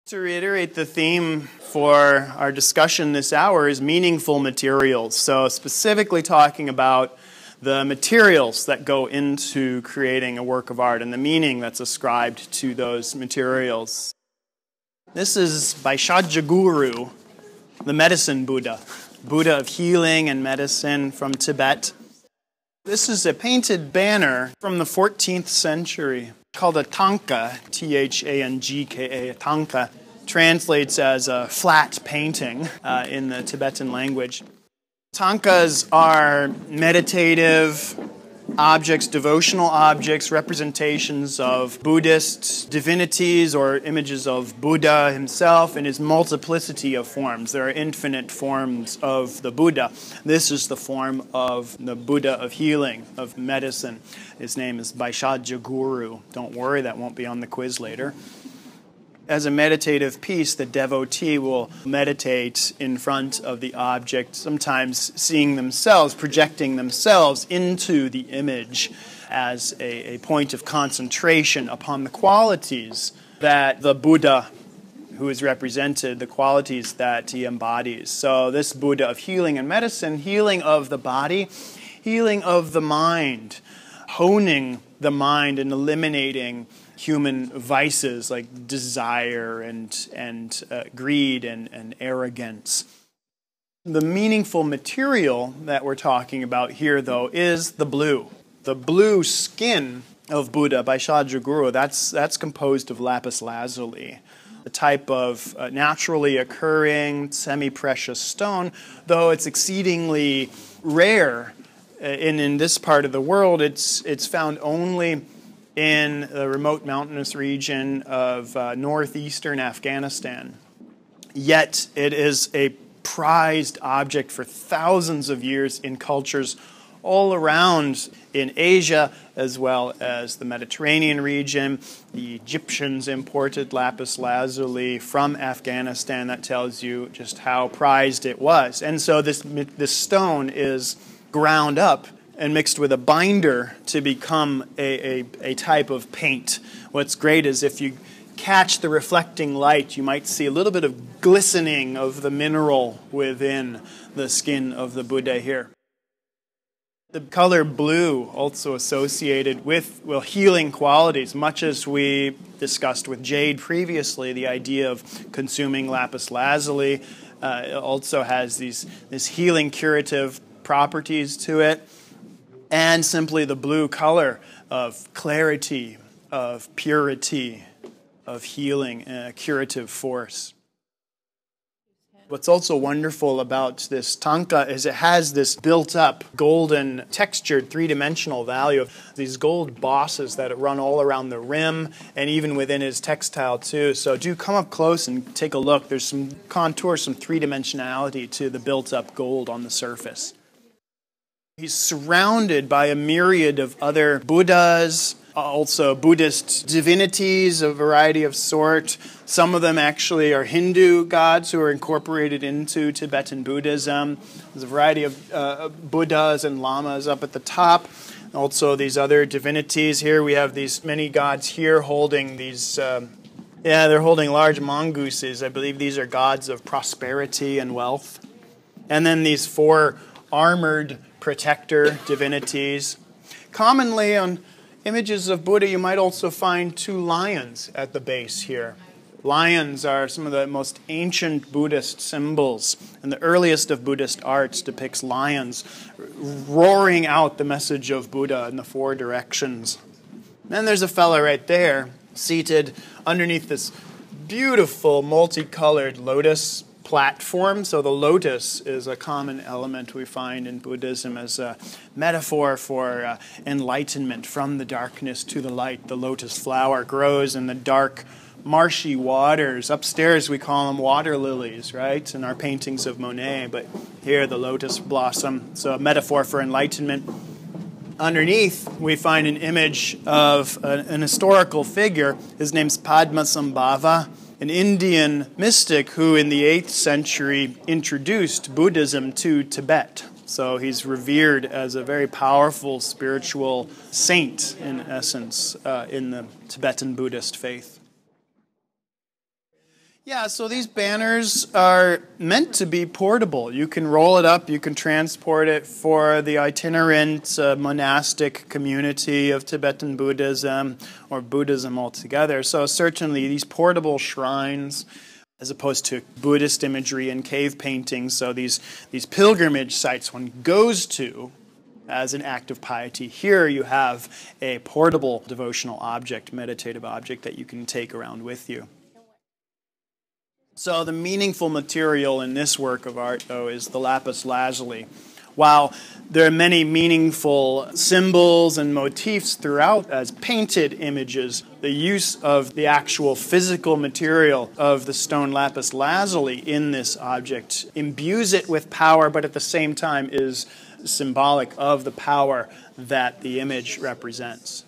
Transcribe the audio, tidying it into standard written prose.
To reiterate, the theme for our discussion this hour is meaningful materials. So specifically talking about the materials that go into creating a work of art and the meaning that's ascribed to those materials. This is Bhaishajyaguru, the medicine Buddha, Buddha of healing and medicine from Tibet. This is a painted banner from the 14th century called a Thangka, T-H-A-N-G-K-A, Thangka. Translates as a flat painting in the Tibetan language. Thangkas are meditative objects, devotional objects, representations of Buddhist divinities or images of Buddha himself in his multiplicity of forms. There are infinite forms of the Buddha. This is the form of the Buddha of healing, of medicine. His name is Bhaishajyaguru. Don't worry, that won't be on the quiz later. As a meditative piece, the devotee will meditate in front of the object, sometimes seeing themselves, projecting themselves into the image as a point of concentration upon the qualities that the Buddha who is represented, the qualities that he embodies. So this Buddha of healing and medicine, healing of the body, healing of the mind, honing the mind and eliminating human vices like desire and greed and arrogance. The meaningful material that we're talking about here, though, is the blue. The blue skin of Buddha, Bhaishajyaguru, that's composed of lapis lazuli, a type of naturally occurring semi-precious stone, though it's exceedingly rare in this part of the world. It's found only in the remote mountainous region of northeastern Afghanistan. Yet it is a prized object for thousands of years in cultures all around in Asia, as well as the Mediterranean region. The Egyptians imported lapis lazuli from Afghanistan. That tells you just how prized it was. And so this stone is ground up and mixed with a binder to become a type of paint. What's great is if you catch the reflecting light, you might see a little bit of glistening of the mineral within the skin of the Buddha here. The color blue also associated with, well, healing qualities, much as we discussed with jade previously. The idea of consuming lapis lazuli also has this healing curative properties to it. And simply the blue color of clarity, of purity, of healing, and a curative force. What's also wonderful about this Thangka is it has this built-up, golden, textured, three-dimensional value of these gold bosses that run all around the rim and even within his textile too. So do come up close and take a look. There's some contour, some three-dimensionality to the built-up gold on the surface. He's surrounded by a myriad of other Buddhas, also Buddhist divinities, a variety of sort. Some of them actually are Hindu gods who are incorporated into Tibetan Buddhism. There's a variety of Buddhas and lamas up at the top. Also these other divinities here. We have these many gods here holding these, they're holding large mongooses. I believe these are gods of prosperity and wealth. And then these four armored protector divinities. Commonly on images of Buddha, you might also find two lions at the base here. Lions are some of the most ancient Buddhist symbols, and the earliest of Buddhist arts depicts lions roaring out the message of Buddha in the four directions. Then there's a fella right there, seated underneath this beautiful multicolored lotus platform. So the lotus is a common element we find in Buddhism as a metaphor for enlightenment from the darkness to the light. The lotus flower grows in the dark, marshy waters. Upstairs we call them water lilies, right, in our paintings of Monet, but here the lotus blossom. So a metaphor for enlightenment. Underneath we find an image of an historical figure. His name's Padmasambhava, an Indian mystic who in the 8th century introduced Buddhism to Tibet. So he's revered as a very powerful spiritual saint, in essence, in the Tibetan Buddhist faith. Yeah, so these banners are meant to be portable. You can roll it up, you can transport it for the itinerant monastic community of Tibetan Buddhism or Buddhism altogether. So certainly these portable shrines, as opposed to Buddhist imagery and cave paintings, so these pilgrimage sites one goes to as an act of piety. Here you have a portable devotional object, meditative object that you can take around with you. So the meaningful material in this work of art, though, is the lapis lazuli. While there are many meaningful symbols and motifs throughout as painted images, the use of the actual physical material of the stone lapis lazuli in this object imbues it with power, but at the same time is symbolic of the power that the image represents.